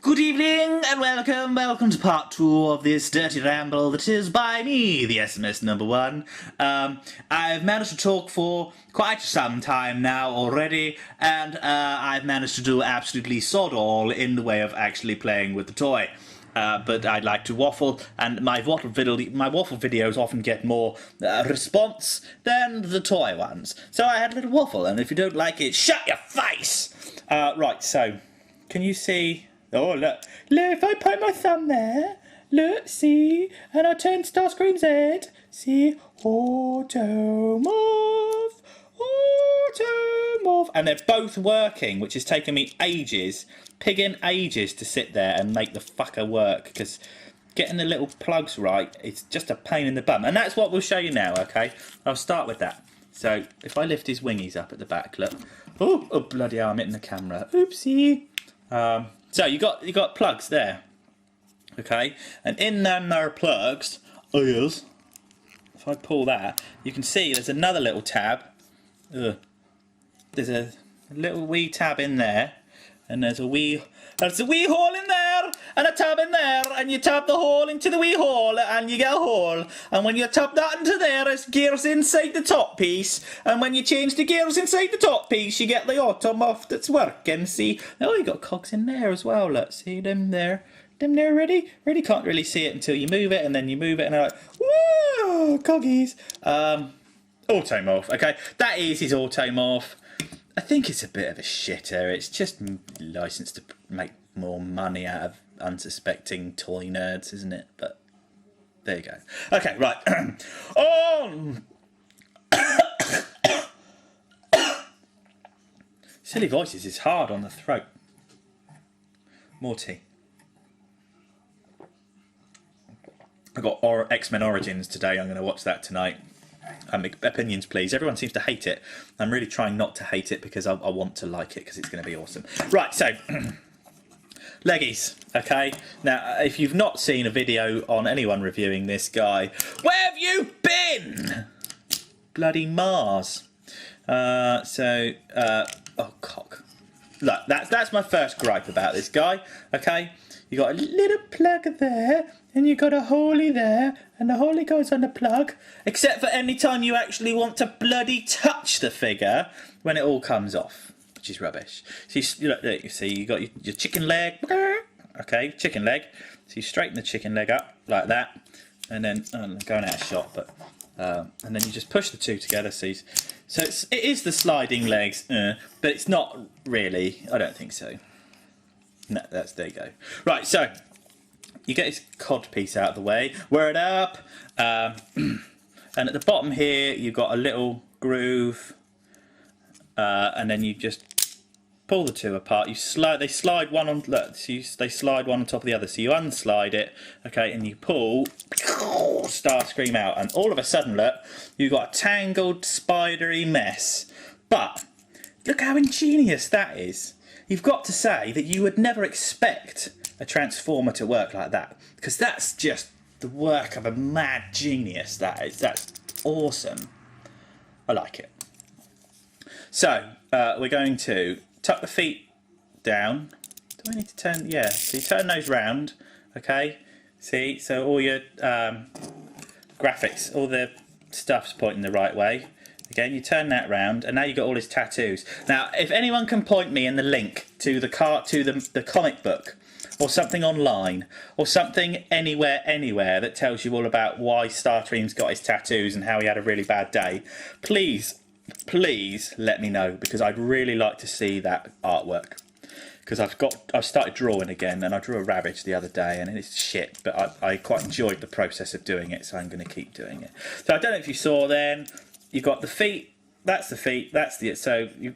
Good evening and welcome to part 2 of this dirty ramble that is by me, the SMS number 1. I've managed to talk for quite some time now already, and I've managed to do absolutely sod all in the way of actually playing with the toy. But I'd like to waffle, and my waffle videos often get more response than the toy ones. So I had a little waffle, and if you don't like it, shut your face! Right, so, can you see... Oh, look, if I put my thumb there, look, see, and I turn Starscream's head, see, automorph, and they're both working, which has taken me ages, ages to sit there and make the fucker work, because getting the little plugs right, it's just a pain in the bum, and that's what we'll show you now, okay? I'll start with that. So, if I lift his wingies up at the back, look, oh bloody hell, I'm hitting the camera, oopsie. So you got plugs there, okay, and in them there are plugs. Oh yes. If I pull that, you can see there's another little tab. There's a little wee tab in there, and there's a wee hole in there, and a tab in there, and you tap the hole into the wee hole, and you get a hole, and when you tap that into there, it's gears inside the top piece, and when you change the gears inside the top piece, you get the automorph that's working, see? Oh, you got cogs in there as well, look, see them there? Them there, ready? Can't really see it until you move it, and then you move it, and they're like, whoa, coggies. Automorph, okay, that is his automorph. I think it's a bit of a shitter. It's just licensed to make more money out of unsuspecting toy nerds, isn't it? But there you go. Okay, right. Silly Voices is hard on the throat. More tea. I got X-Men Origins today. I'm going to watch that tonight. Opinions please. Everyone seems to hate it. I'm really trying not to hate it because I want to like it because it's going to be awesome. Right, so leggies, okay? Now, if you've not seen a video on anyone reviewing this guy, where have you been? Bloody Mars. Oh cock. Look, that's my first gripe about this guy, okay? You got a little plug there, and you got a holy there, and the holy goes on the plug, except for any time you actually want to bloody touch the figure when it all comes off, which is rubbish. So you see, you got your chicken leg, okay, chicken leg. So you straighten the chicken leg up like that, and then I'm going out of shot, but and then you just push the two together. So it is the sliding legs, but it's not really. I don't think so. No, there you go. Right, so you get his cod piece out of the way, wear it up, and at the bottom here you've got a little groove, and then you just pull the two apart. They slide one on. Look, they slide one on top of the other. So you unslide it, okay, and you pull Starscream out, and all of a sudden, look, you've got a tangled, spidery mess. But look how ingenious that is. You've got to say that you would never expect a transformer to work like that, because that's just the work of a mad genius. That's awesome. I like it. So we're going to tuck the feet down. Do I need to turn? Yeah. So you turn those round. Okay. See. So all your graphics, all the stuff's pointing the right way. Again, you turn that round, and now you've got all his tattoos. Now, if anyone can point me in the link to the comic book, or something online, or something anywhere that tells you all about why Starscream's got his tattoos and how he had a really bad day, please let me know, because I'd really like to see that artwork. Because I've started drawing again, and I drew a rabbit the other day, and it's shit, but I quite enjoyed the process of doing it, so I'm going to keep doing it. So I don't know if you saw then. You've got the feet, that's the feet, so you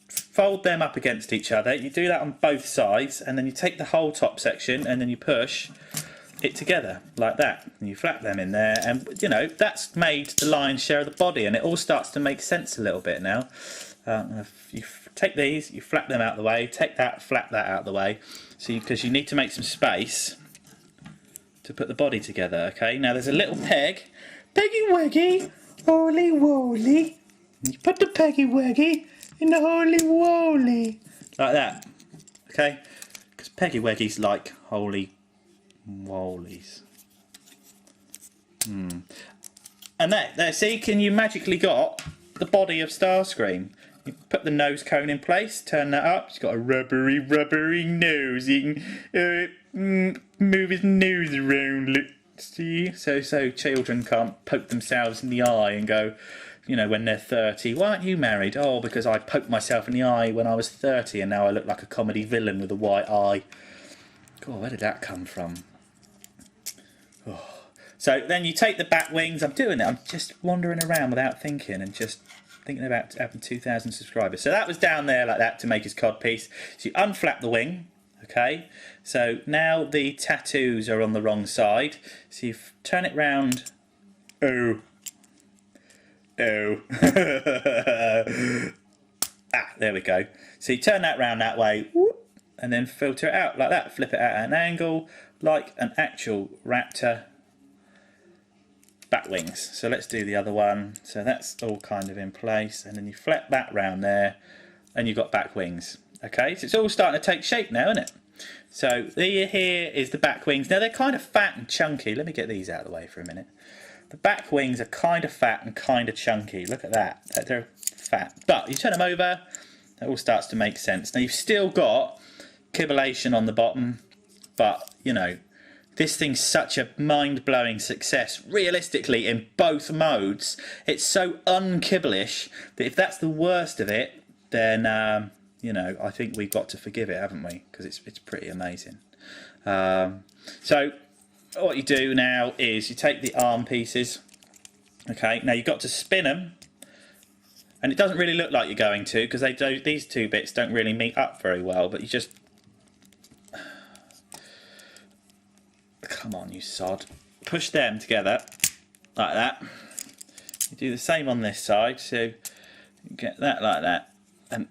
fold them up against each other. You do that on both sides, and then you take the whole top section, and then you push it together like that. And you flap them in there, and you know, that's made the lion's share of the body, and it all starts to make sense a little bit now. You take these, you flap them out of the way, take that, flap that out of the way, because you need to make some space to put the body together, okay? Now there's a little peggy weggy, holy woly. You put the peggy weggy in the holy woly. Like that, okay? Because Peggy Weggy's like holy wollies. And there, see, can you magically got the body of Starscream? You put the nose cone in place, turn that up. He's got a rubbery nose. He can move his nose around. Look, see, so children can't poke themselves in the eye and go, you know, when they're 30. Why aren't you married? Oh, because I poked myself in the eye when I was 30, and now I look like a comedy villain with a white eye. God, where did that come from? Oh. So then you take the back wings. I'm doing it. I'm just wandering around without thinking and just thinking about having 2,000 subscribers. So that was down there like that to make his codpiece. So you unflap the wing, okay? So now the tattoos are on the wrong side. So you turn it round. Oh. There we go. So you turn that round that way, whoop, and then filter it out like that. Flip it out at an angle like an actual raptor. Back wings. So let's do the other one. So that's all kind of in place, and then you flip that round there and you've got back wings. Okay, so it's all starting to take shape now, isn't it? So here is the back wings. Now they're kind of fat and chunky. Let me get these out of the way for a minute. The back wings are kind of fat and kind of chunky. Look at that. They're fat. But you turn them over, it all starts to make sense. Now you've still got kibblation on the bottom, but you know, this thing's such a mind-blowing success, realistically, in both modes. It's so unkibblish that if that's the worst of it, then, you know, I think we've got to forgive it, haven't we? Because it's pretty amazing. So what you do now is you take the arm pieces. Okay, now you've got to spin them. And it doesn't really look like you're going to, because these two bits don't really meet up very well, but you just... Come on, you sod. Push them together, like that. You do the same on this side, so you get that like that. And,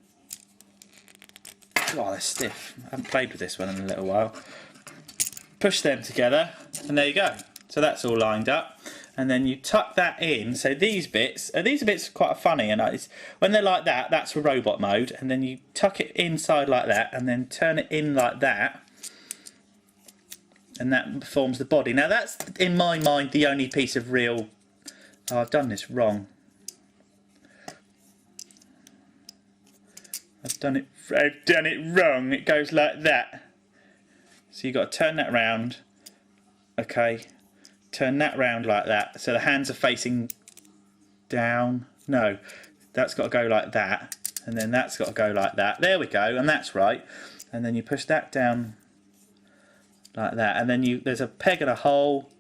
oh, they're stiff. I haven't played with this one in a little while. Push them together, and there you go. So that's all lined up. And then you tuck that in. So these bits are quite funny, and when they're like that, that's for robot mode. And then you tuck it inside like that, and then turn it in like that. And that forms the body. Now that's, in my mind, the only piece of real... Oh, I've done this wrong. I've done it wrong. It goes like that. So you've got to turn that round. Okay. Turn that round like that. So the hands are facing down. No, that's got to go like that. And then that's got to go like that. There we go. And that's right. And then you push that down like that, and then there's a peg and a hole.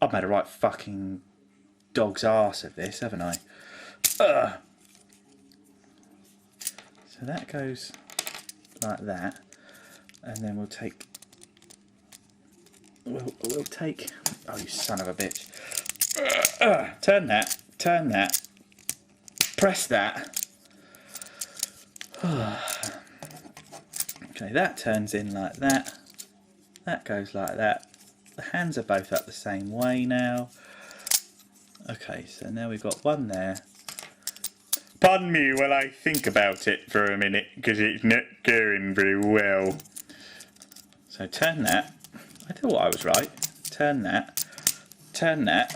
I've made a right fucking dog's arse of this, haven't I? Ugh. So that goes like that, and then we'll take. We'll take. Oh, you son of a bitch! Turn that. Press that. Okay, that turns in like that. That goes like that. The hands are both up the same way now. Okay, so now we've got one there. Pardon me while I think about it for a minute, because it's not going very well. So turn that. I thought I was right. Turn that. Turn that.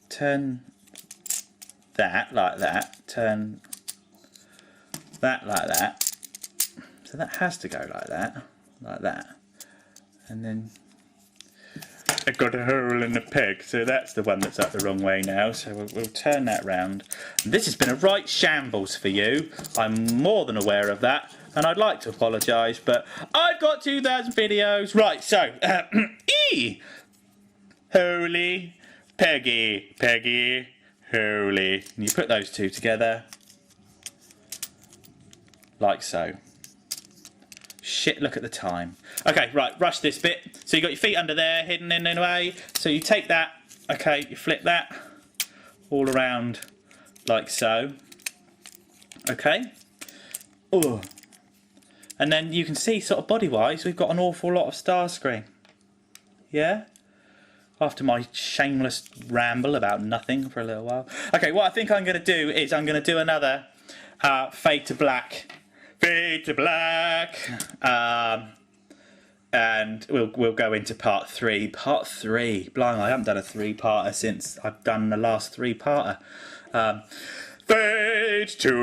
Turn that like that. Turn that like that. So that has to go like that, and then I've got a hole in the peg, so that's the one that's up the wrong way now. So we'll turn that round. And this has been a right shambles for you. I'm more than aware of that, and I'd like to apologise, but I've got 2,000 videos. Right, so holy Peggy, holy. And you put those two together. Like so. Shit, look at the time. Okay, right, rush this bit. So you've got your feet under there, hidden in a way. So you take that, okay, you flip that all around like so. Okay. Oh. And then you can see, sort of body-wise, we've got an awful lot of Starscream. Yeah? After my shameless ramble about nothing for a little while. Okay, what I think I'm going to do is I'm going to do another Fade to Black. Fade to Black. And we'll go into part 3. Part 3. Blimey, I haven't done a 3-parter since I've done the last 3-parter. Fade to